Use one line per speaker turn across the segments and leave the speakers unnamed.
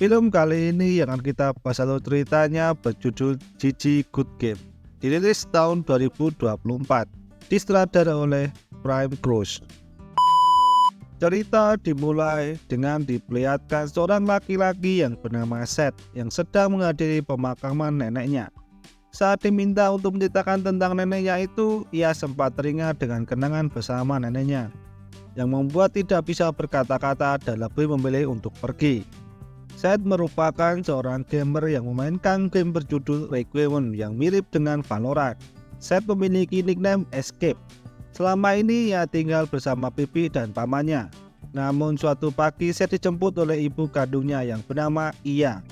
Film kali ini yang akan kita bahas atau ceritanya berjudul Gigi Good Game. Dirilis tahun 2024, disutradarai oleh Prime Cruise. Cerita dimulai dengan diperlihatkan seorang laki-laki yang bernama Seth yang sedang menghadiri pemakaman neneknya. Saat diminta untuk menceritakan tentang neneknya itu, ia sempat teringat dengan kenangan bersama neneknya yang membuat tidak bisa berkata-kata dan lebih memilih untuk pergi. Seth merupakan seorang gamer yang memainkan game berjudul Requiem yang mirip dengan Valorant. Seth memiliki nickname Escape. Selama ini ia tinggal bersama pipi dan pamannya. Namun suatu pagi Seth dijemput oleh ibu kandungnya yang bernama Iya.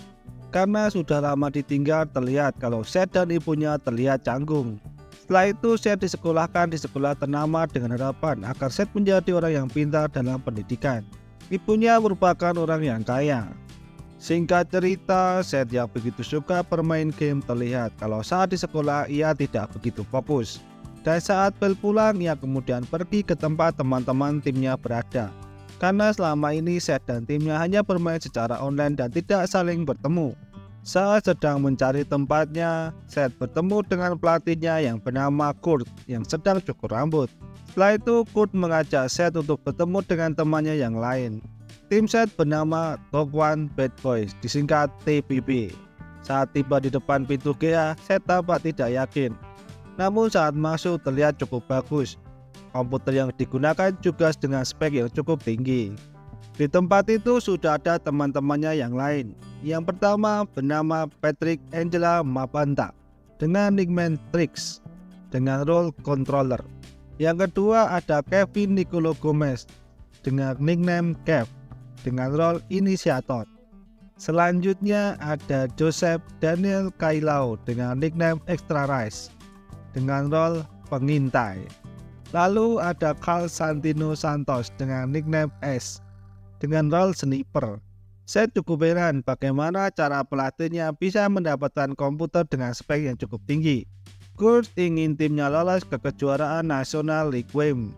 Karena sudah lama ditinggal, terlihat kalau Seth dan ibunya terlihat canggung. Setelah itu Seth disekolahkan di sekolah ternama dengan harapan agar Seth menjadi orang yang pintar dalam pendidikan. Ibunya merupakan orang yang kaya. Singkat cerita, Seth yang begitu suka bermain game terlihat kalau saat di sekolah ia tidak begitu fokus. Dan saat bel pulang, ia kemudian pergi ke tempat teman-teman timnya berada. Karena selama ini Seth dan timnya hanya bermain secara online dan tidak saling bertemu. Saat sedang mencari tempatnya, Seth bertemu dengan pelatihnya yang bernama Kurt yang sedang cukur rambut. Setelah itu, Kurt mengajak Seth untuk bertemu dengan temannya yang lain. Tim Seth bernama Top One Bad Boys, disingkat TBB. Saat tiba di depan pintu GA, Seth tampak tidak yakin. Namun saat masuk terlihat cukup bagus. Komputer yang digunakan juga dengan spek yang cukup tinggi. Di tempat itu sudah ada teman-temannya yang lain. Yang pertama bernama Patrick Angela Mapanta dengan nickname Trix dengan role controller. Yang kedua ada Kevin Nicolo Gomez dengan nickname Kev dengan role inisiator. Selanjutnya ada Joseph Daniel Kailao dengan nickname Extra Rice dengan role pengintai. Lalu ada Carl Santino Santos dengan nickname S dengan role sniper. Saya cukup heran bagaimana cara pelatihnya bisa mendapatkan komputer dengan spek yang cukup tinggi. Kurt ingin timnya lolos ke kejuaraan nasional League Game.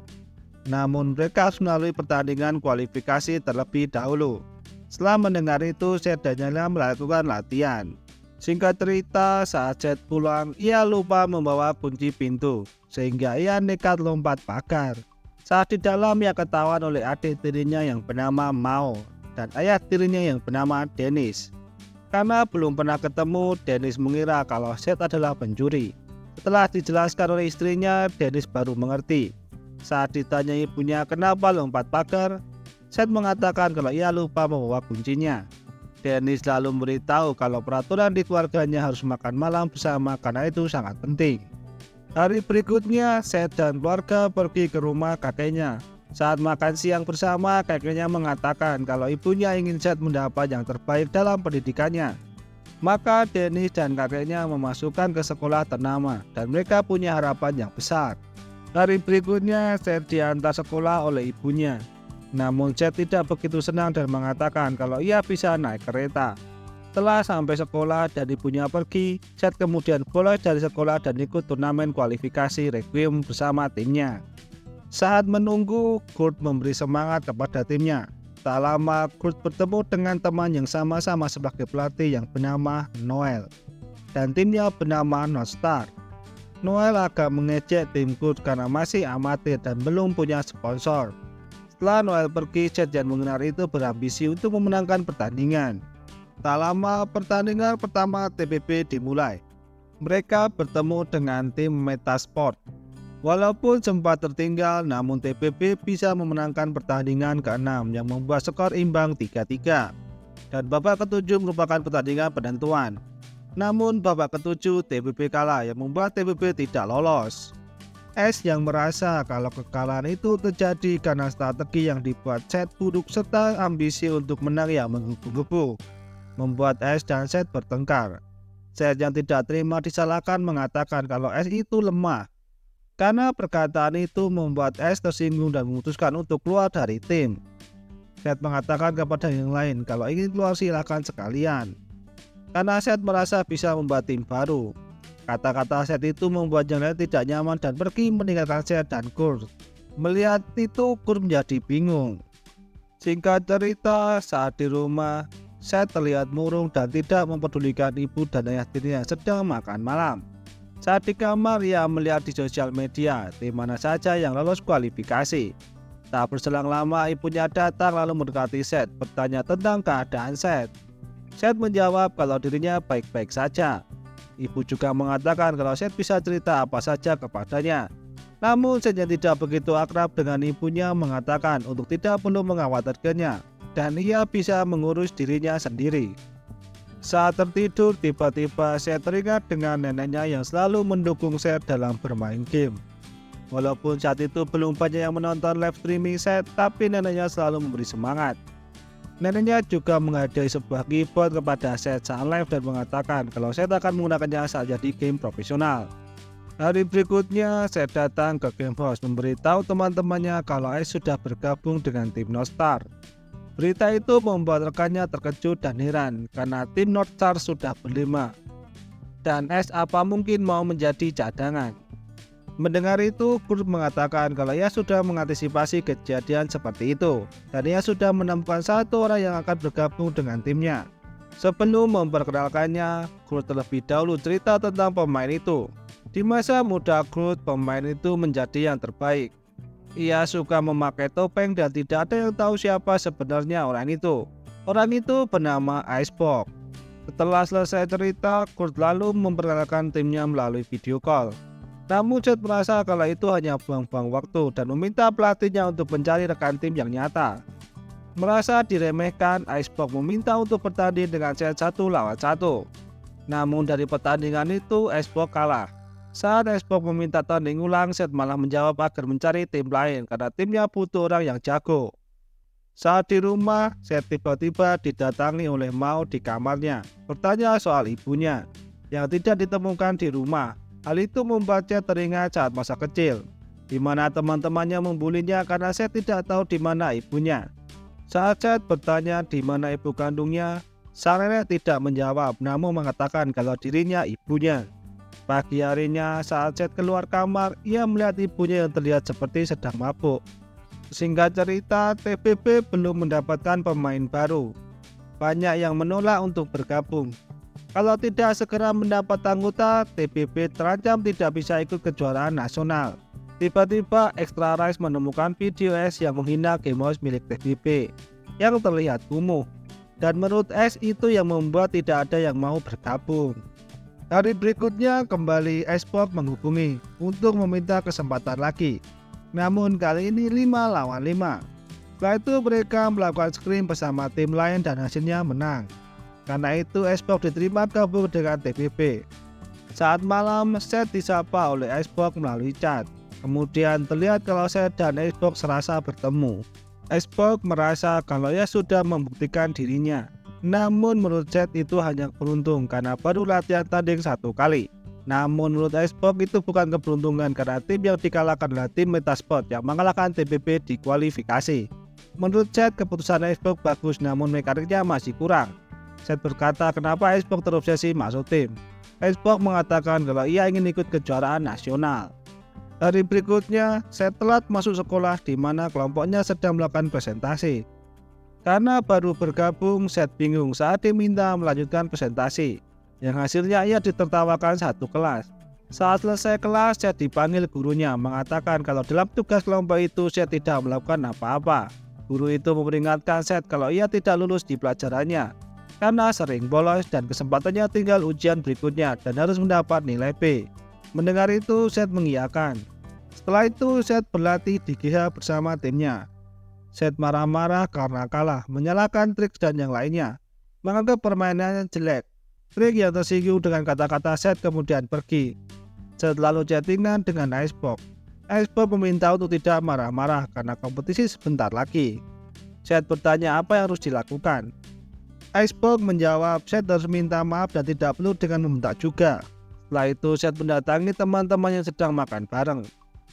Namun mereka harus melalui pertandingan kualifikasi terlebih dahulu. Setelah mendengar itu, Seth dan Nyala melakukan latihan. Singkat cerita, saat Seth pulang, ia lupa membawa kunci pintu, sehingga ia nekat lompat pagar. Saat di dalam, ia ketahuan oleh adik tirinya yang bernama Mao dan ayah tirinya yang bernama Dennis. Karena belum pernah ketemu, Dennis mengira kalau Seth adalah pencuri. Setelah dijelaskan oleh istrinya, Dennis baru mengerti. Saat ditanya ibunya kenapa lompat pagar, Seth mengatakan kalau ia lupa membawa kuncinya. Dennis lalu memberitahu kalau peraturan di keluarganya harus makan malam bersama karena itu sangat penting. Hari berikutnya, Seth dan keluarga pergi ke rumah kakeknya. Saat makan siang bersama, kakeknya mengatakan kalau ibunya ingin Seth mendapat yang terbaik dalam pendidikannya. Maka Dennis dan kakeknya memasukkan ke sekolah ternama dan mereka punya harapan yang besar. Hari berikutnya, Seth diantar sekolah oleh ibunya. Namun Seth tidak begitu senang dan mengatakan kalau ia bisa naik kereta. Setelah sampai sekolah dan ibunya pergi, Seth kemudian bolos dari sekolah dan ikut turnamen kualifikasi Requiem bersama timnya. Saat menunggu, Kurt memberi semangat kepada timnya. Tak lama, Kurt bertemu dengan teman yang sama-sama sebagai pelatih yang bernama Noel. Dan timnya bernama Nostar. Noel agak mengejek tim Kurt karena masih amatir dan belum punya sponsor. Setelah Noel pergi, Seth yang mengenal itu berambisi untuk memenangkan pertandingan. Tak lama, pertandingan pertama TPP dimulai. Mereka bertemu dengan tim Metasport. Walaupun sempat tertinggal, namun TPP bisa memenangkan pertandingan ke-6 yang membuat skor imbang 3-3. Dan babak ke-7 merupakan pertandingan penentuan. Namun babak ke-7 TPP kalah yang membuat TPP tidak lolos. S yang merasa kalau kekalahan itu terjadi karena strategi yang dibuat Seth buruk serta ambisi untuk menang yang menggebu-gebu, membuat S dan Seth bertengkar. Seth yang tidak terima disalahkan mengatakan kalau S itu lemah. Karena perkataan itu membuat S tersinggung dan memutuskan untuk keluar dari tim. Seth mengatakan kepada yang lain kalau ingin keluar silakan sekalian. Karena Seth merasa bisa membuat tim baru. Kata-kata Seth itu membuat yang lain tidak nyaman dan pergi meninggalkan Seth dan Kurt. Melihat itu, Kurt menjadi bingung. Singkat cerita, saat di rumah, Seth terlihat murung dan tidak mempedulikan ibu dan ayah tirinya sedang makan malam. Saat di kamar, ia melihat di sosial media tim mana saja yang lolos kualifikasi. Tak berselang lama, ibunya datang lalu mendekati Seth bertanya tentang keadaan Seth. Seth menjawab kalau dirinya baik-baik saja. Ibu juga mengatakan kalau Seth bisa cerita apa saja kepadanya. Namun Seth yang tidak begitu akrab dengan ibunya mengatakan untuk tidak perlu mengkhawatirkannya dan ia bisa mengurus dirinya sendiri. Saat tertidur, tiba-tiba Seth teringat dengan neneknya yang selalu mendukung Seth dalam bermain game. Walaupun saat itu belum banyak yang menonton live streaming Seth, tapi neneknya selalu memberi semangat. Neneknya juga menghadiahi sebuah keyboard kepada Seth saat live dan mengatakan kalau Seth akan menggunakannya saat jadi game profesional. Hari berikutnya, Seth datang ke Game House memberitahu teman-temannya kalau Ace sudah bergabung dengan tim Northstar. Berita itu membuat rekannya terkejut dan heran karena tim Northstar sudah berlima. Dan Ace apa mungkin mau menjadi cadangan? Mendengar itu, Kurt mengatakan kalau ia sudah mengantisipasi kejadian seperti itu dan ia sudah menemukan satu orang yang akan bergabung dengan timnya. Sebelum memperkenalkannya, Kurt terlebih dahulu cerita tentang pemain itu. Di masa muda Kurt, pemain itu menjadi yang terbaik. Ia suka memakai topeng dan tidak ada yang tahu siapa sebenarnya orang itu. Orang itu bernama Icebox. Setelah selesai cerita, Kurt lalu memperkenalkan timnya melalui video call. Namun Seth merasa kalau itu hanya buang-buang waktu dan meminta pelatihnya untuk mencari rekan tim yang nyata. Merasa diremehkan, Icebox meminta untuk bertanding dengan Seth 1 lawan 1. Namun dari pertandingan itu, Icebox kalah. Saat Icebox meminta tanding ulang, Seth malah menjawab agar mencari tim lain karena timnya butuh orang yang jago. Saat di rumah, Seth tiba-tiba didatangi oleh Mao di kamarnya, bertanya soal ibunya yang tidak ditemukan di rumah. Hal itu membuatnya teringat saat masa kecil, di mana teman-temannya membulinya karena Seth tidak tahu di mana ibunya. Saat Seth bertanya di mana ibu kandungnya, sang nenek tidak menjawab, namun mengatakan kalau dirinya ibunya. Pagi harinya, saat Seth keluar kamar, ia melihat ibunya yang terlihat seperti sedang mabuk. Singkat cerita, TPP belum mendapatkan pemain baru. Banyak yang menolak untuk bergabung. Kalau tidak segera mendapat anggota, TPP terancam tidak bisa ikut kejuaraan nasional. Tiba-tiba, Extra Rice menemukan video S yang menghina Game House milik TPP, yang terlihat kumuh. Dan menurut S itu yang membuat tidak ada yang mau bergabung. Hari berikutnya kembali Icebox menghubungi untuk meminta kesempatan lagi. Namun kali ini 5 lawan 5. Setelah itu mereka melakukan scrim bersama tim lain dan hasilnya menang. Karena itu Icebox diterima gabung dengan TPP. Saat malam, Seth disapa oleh Icebox melalui chat. Kemudian terlihat kalau Seth dan Icebox serasa bertemu. Icebox merasa kalau ia sudah membuktikan dirinya. Namun menurut Seth itu hanya beruntung karena baru latihan tanding 1 kali. Namun menurut Icebox itu bukan keberuntungan karena tim yang dikalahkan adalah tim Metasport yang mengalahkan TPP di kualifikasi. Menurut Seth keputusan Icebox bagus namun mekaniknya masih kurang. Seth berkata kenapa Icebox terobsesi masuk tim. Icebox mengatakan kalau ia ingin ikut kejuaraan nasional. Hari berikutnya, Seth telat masuk sekolah di mana kelompoknya sedang melakukan presentasi. Karena baru bergabung, Seth bingung saat diminta melanjutkan presentasi, yang hasilnya ia ditertawakan satu kelas. Saat selesai kelas, Seth dipanggil gurunya mengatakan kalau dalam tugas kelompok itu Seth tidak melakukan apa-apa. Guru itu memperingatkan Seth kalau ia tidak lulus di pelajarannya, karena sering bolos dan kesempatannya tinggal ujian berikutnya dan harus mendapat nilai B. Mendengar itu, Seth mengiyakan. Setelah itu, Seth berlatih di GH bersama timnya. Seth marah-marah karena kalah, menyalahkan Trix dan yang lainnya, menganggap permainannya jelek. Trix yang tersinggung dengan kata-kata Seth kemudian pergi. Seth lalu chattingan dengan Icebox. Icebox meminta untuk tidak marah-marah karena kompetisi sebentar lagi. Seth bertanya apa yang harus dilakukan. Icebox menjawab Seth harus minta maaf dan tidak perlu dengan membentak juga. Setelah itu Seth mendatangi teman-teman yang sedang makan bareng.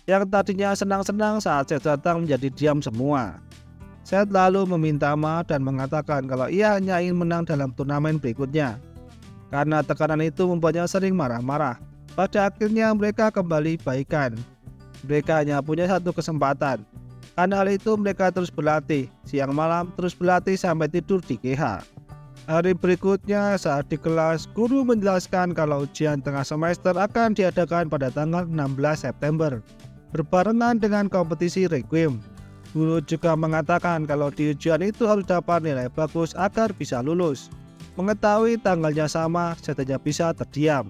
Yang tadinya senang-senang saat Seth datang menjadi diam semua. Seth lalu meminta maaf dan mengatakan kalau ia hanya ingin menang dalam turnamen berikutnya. Karena tekanan itu membuatnya sering marah-marah. Pada akhirnya mereka kembali baikan. Mereka hanya punya satu kesempatan. Karena hal itu mereka terus berlatih, siang malam terus berlatih sampai tidur di GH. Hari berikutnya saat di kelas, guru menjelaskan kalau ujian tengah semester akan diadakan pada tanggal 16 September, berbarengan dengan kompetisi Requiem. Guru juga mengatakan kalau di ujian itu harus dapat nilai bagus agar bisa lulus. Mengetahui tanggalnya sama, Seth hanya bisa terdiam.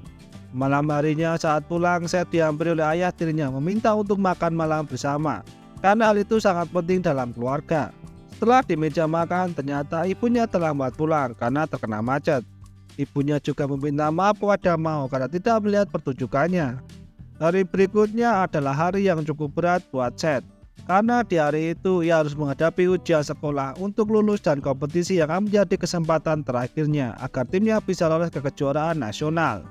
Malam harinya saat pulang, Seth dihampiri oleh ayah tirinya meminta untuk makan malam bersama, karena hal itu sangat penting dalam keluarga. Setelah di meja makan, ternyata ibunya terlambat pulang karena terkena macet. Ibunya juga meminta maaf kepada Mao karena tidak melihat pertunjukannya. Hari berikutnya adalah hari yang cukup berat buat Seth, karena di hari itu ia harus menghadapi ujian sekolah untuk lulus dan kompetisi yang akan menjadi kesempatan terakhirnya agar timnya bisa lolos ke kejuaraan nasional.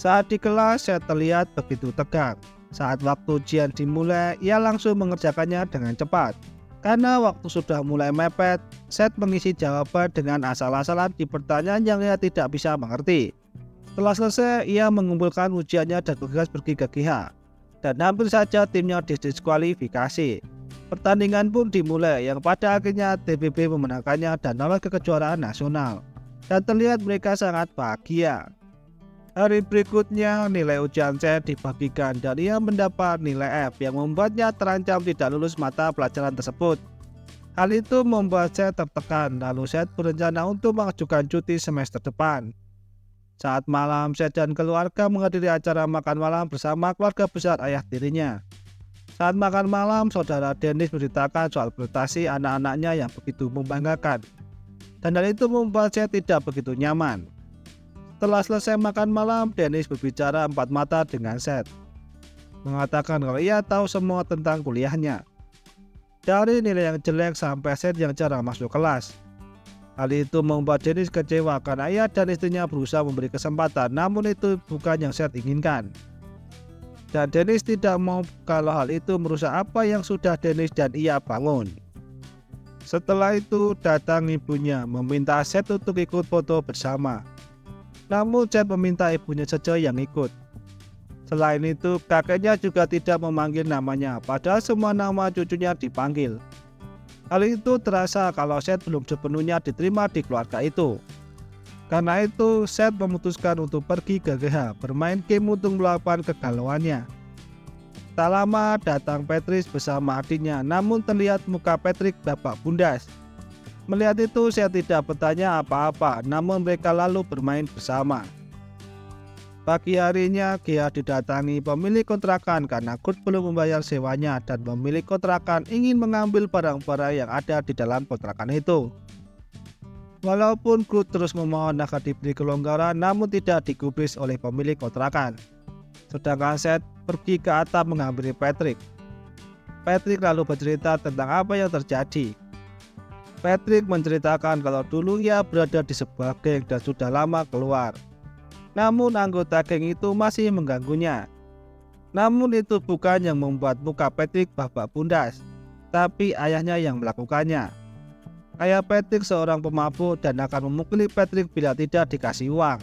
Saat di kelas, Seth terlihat begitu tegang. Saat waktu ujian dimulai, ia langsung mengerjakannya dengan cepat. Karena waktu sudah mulai mepet, Seth mengisi jawaban dengan asal-asalan di pertanyaan yang ia tidak bisa mengerti. Setelah selesai, ia mengumpulkan ujiannya dan bergegas pergi ke GH. Dan hampir saja timnya didiskualifikasi. Pertandingan pun dimulai yang pada akhirnya TPB memenangkannya dan lolos ke kejuaraan nasional. Dan terlihat mereka sangat bahagia. Hari berikutnya, nilai ujian Seth dibagikan dan ia mendapat nilai F yang membuatnya terancam tidak lulus mata pelajaran tersebut. Hal itu membuat Seth tertekan, lalu Seth berencana untuk mengajukan cuti semester depan. Saat malam, Seth dan keluarga menghadiri acara makan malam bersama keluarga besar ayah tirinya. Saat makan malam, saudara Dennis menceritakan soal prestasi anak-anaknya yang begitu membanggakan. Dan hal itu membuat Seth tidak begitu nyaman. Setelah selesai makan malam, Dennis berbicara empat mata dengan Seth, mengatakan kalau ia tahu semua tentang kuliahnya, dari nilai yang jelek sampai Seth yang jarang masuk kelas. Hal itu membuat Dennis kecewa karena ia dan istrinya berusaha memberi kesempatan, namun itu bukan yang Seth inginkan. Dan Dennis tidak mau kalau hal itu merusak apa yang sudah Dennis dan ia bangun. Setelah itu datang ibunya meminta Seth untuk ikut foto bersama. Namun Seth meminta ibunya saja yang ikut. Selain itu, kakeknya juga tidak memanggil namanya, padahal semua nama cucunya dipanggil. Hal itu terasa kalau Seth belum sepenuhnya diterima di keluarga itu. Karena itu, Seth memutuskan untuk pergi ke GH, bermain game untuk meluapkan kegalauannya. Tak lama datang Patrick bersama adiknya, namun terlihat muka Patrick babak bundas. Melihat itu, saya tidak bertanya apa-apa, namun mereka lalu bermain bersama. Pagi harinya, Gia didatangi pemilik kontrakan karena Kurt belum membayar sewanya dan pemilik kontrakan ingin mengambil barang-barang yang ada di dalam kontrakan itu. Walaupun Kurt terus memohon agar diberi kelonggaran, namun tidak digubris oleh pemilik kontrakan. Sedangkan Seth pergi ke atap menghampiri Patrick. Patrick lalu bercerita tentang apa yang terjadi. Patrick menceritakan kalau dulu ia berada di sebuah geng dan sudah lama keluar. Namun anggota geng itu masih mengganggunya. Namun itu bukan yang membuat muka Patrick babak bundas, tapi ayahnya yang melakukannya. Ayah Patrick seorang pemabuk dan akan memukuli Patrick bila tidak dikasih uang.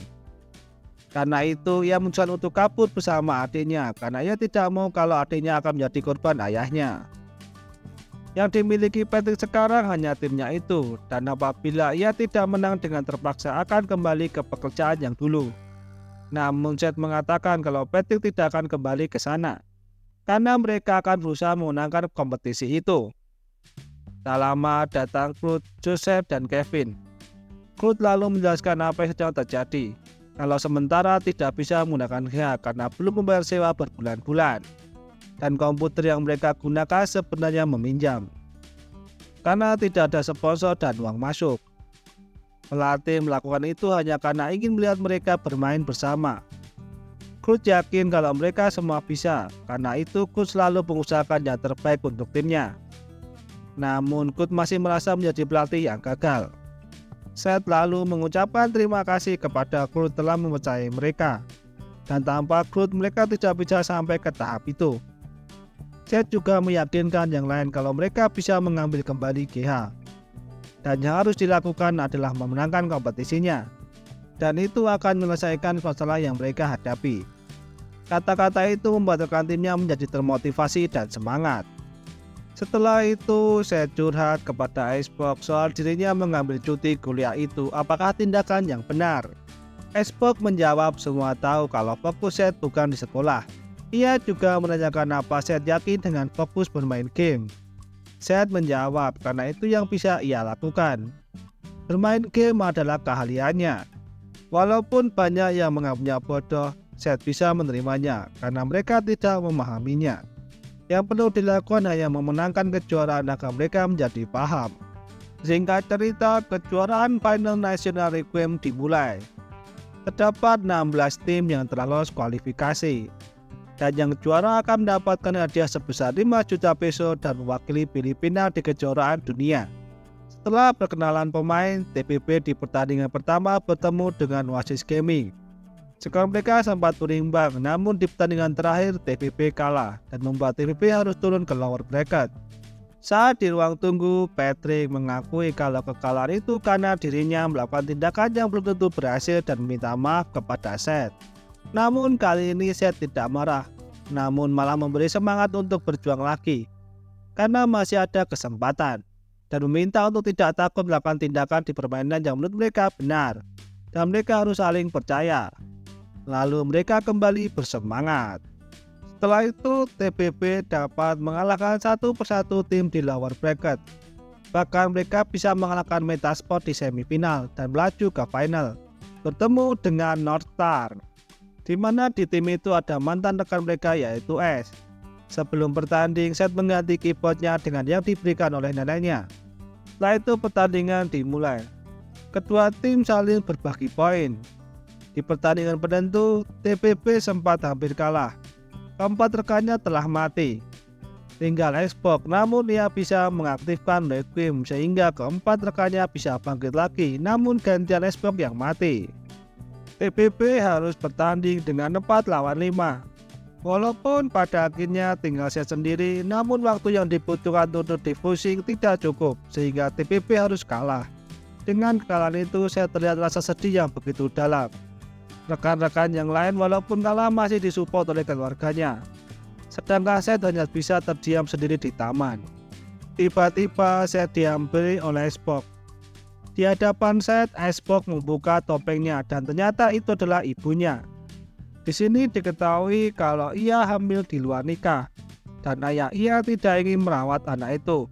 Karena itu ia memutuskan untuk kabur bersama adiknya karena ia tidak mau kalau adiknya akan menjadi korban ayahnya. Yang dimiliki Patrick sekarang hanya timnya itu, dan apabila ia tidak menang dengan terpaksa akan kembali ke pekerjaan yang dulu. Namun Seth mengatakan kalau Patrick tidak akan kembali ke sana, karena mereka akan berusaha memenangkan kompetisi itu. Tak lama datang Kurt, Joseph, dan Kevin. Kurt lalu menjelaskan apa yang sedang terjadi, kalau sementara tidak bisa menggunakan GH karena belum membayar sewa berbulan-bulan. Dan komputer yang mereka gunakan sebenarnya meminjam, karena tidak ada sponsor dan uang masuk. Pelatih melakukan itu hanya karena ingin melihat mereka bermain bersama. Kurt yakin kalau mereka semua bisa, karena itu Kurt selalu mengusahakan yang terbaik untuk timnya. Namun Kurt masih merasa menjadi pelatih yang gagal. Seth lalu mengucapkan terima kasih kepada Kurt telah mempercayai mereka, dan tanpa Kurt mereka tidak bisa sampai ke tahap itu. Seth juga meyakinkan yang lain kalau mereka bisa mengambil kembali GH. Dan yang harus dilakukan adalah memenangkan kompetisinya. Dan itu akan menyelesaikan masalah yang mereka hadapi. Kata-kata itu membuat rekan timnya menjadi termotivasi dan semangat. Setelah itu, Seth curhat kepada Icebox soal dirinya mengambil cuti kuliah itu apakah tindakan yang benar. Icebox menjawab semua tahu kalau fokus Seth bukan di sekolah. Ia juga menanyakan apa Seth yakin dengan fokus bermain game. Seth menjawab karena itu yang bisa ia lakukan. Bermain game adalah keahliannya. Walaupun banyak yang menganggapnya bodoh, Seth bisa menerimanya karena mereka tidak memahaminya. Yang perlu dilakukan hanya memenangkan kejuaraan agar mereka menjadi paham. Singkat cerita, kejuaraan Final National Requiem dimulai. Terdapat 16 tim yang telah lolos kualifikasi. Dan yang juara akan mendapatkan hadiah sebesar 5 juta peso dan mewakili Filipina di kejuaraan dunia. Setelah perkenalan pemain, TPP di pertandingan pertama bertemu dengan Oasis Gaming. Skor mereka sempat berimbang, namun di pertandingan terakhir TPP kalah dan membuat TPP harus turun ke lower bracket. Saat di ruang tunggu, Patrick mengakui kalau kekalahan itu karena dirinya melakukan tindakan yang belum tentu berhasil dan meminta maaf kepada Seth. Namun kali ini Seth tidak marah, namun malah memberi semangat untuk berjuang lagi karena masih ada kesempatan, dan meminta untuk tidak takut melakukan tindakan di permainan yang menurut mereka benar, dan mereka harus saling percaya. Lalu mereka kembali bersemangat. Setelah itu, TPP dapat mengalahkan satu persatu tim di lower bracket. Bahkan mereka bisa mengalahkan Metasport di semifinal dan melaju ke final, bertemu dengan North Star, di mana di tim itu ada mantan rekan mereka yaitu S. Sebelum bertanding, Seth mengganti keyboardnya dengan yang diberikan oleh neneknya. Setelah itu pertandingan dimulai. Kedua tim saling berbagi poin. Di pertandingan penentu, TPP sempat hampir kalah. Keempat rekannya telah mati. Tinggal Icebox, namun ia bisa mengaktifkan Requiem sehingga keempat rekannya bisa bangkit lagi, namun gantian Icebox yang mati. TPP harus bertanding dengan 4 lawan 5. Walaupun pada akhirnya tinggal Seth sendiri, namun waktu yang dibutuhkan untuk difusing tidak cukup, sehingga TPP harus kalah. Dengan kekalahan itu, Seth terlihat rasa sedih yang begitu dalam. Rekan-rekan yang lain walaupun kalah masih disupport oleh keluarganya. Sedangkan Seth hanya bisa terdiam sendiri di taman. Tiba-tiba Seth dihampiri oleh Icebox. Di hadapan Seth, Icebox membuka topengnya dan ternyata itu adalah ibunya. Di sini diketahui kalau ia hamil di luar nikah dan ayah ia tidak ingin merawat anak itu.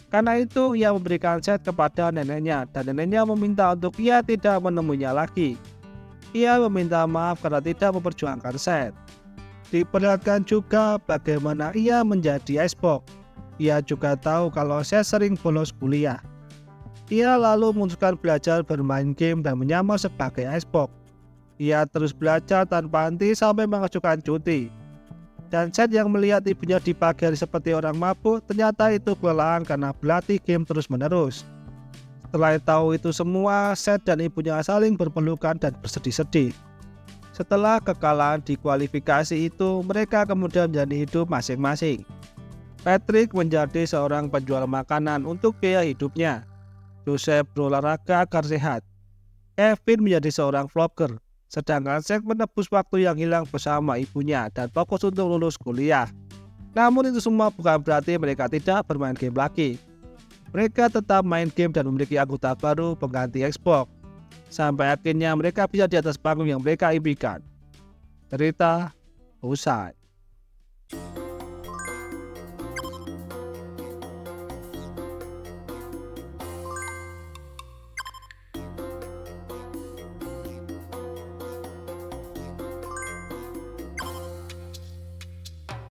Karena itu ia memberikan Seth kepada neneknya dan neneknya meminta untuk ia tidak menemuinya lagi. Ia meminta maaf karena tidak memperjuangkan Seth. Diperlihatkan juga bagaimana ia menjadi Icebox. Ia juga tahu kalau Seth sering bolos kuliah. Ia lalu memutuskan belajar bermain game dan menyamar sebagai Icebox. Ia terus belajar tanpa henti sampai mengajukan cuti. Dan Seth yang melihat ibunya di pagi hari seperti orang mabuk, ternyata itu kelelahan karena berlatih game terus-menerus. Setelah tahu itu semua, Seth dan ibunya saling berpelukan dan bersedih-sedih. Setelah kekalahan di kualifikasi itu, mereka kemudian menjalani hidup masing-masing. Patrick menjadi seorang penjual makanan untuk biaya hidupnya. Joseph berolahraga agar sehat. Kevin menjadi seorang vlogger, sedangkan Seth menebus waktu yang hilang bersama ibunya dan fokus untuk lulus kuliah. Namun itu semua bukan berarti mereka tidak bermain game lagi. Mereka tetap main game dan memiliki anggota baru pengganti Xbox. Sampai akhirnya mereka bisa di atas panggung yang mereka impikan. Cerita usai.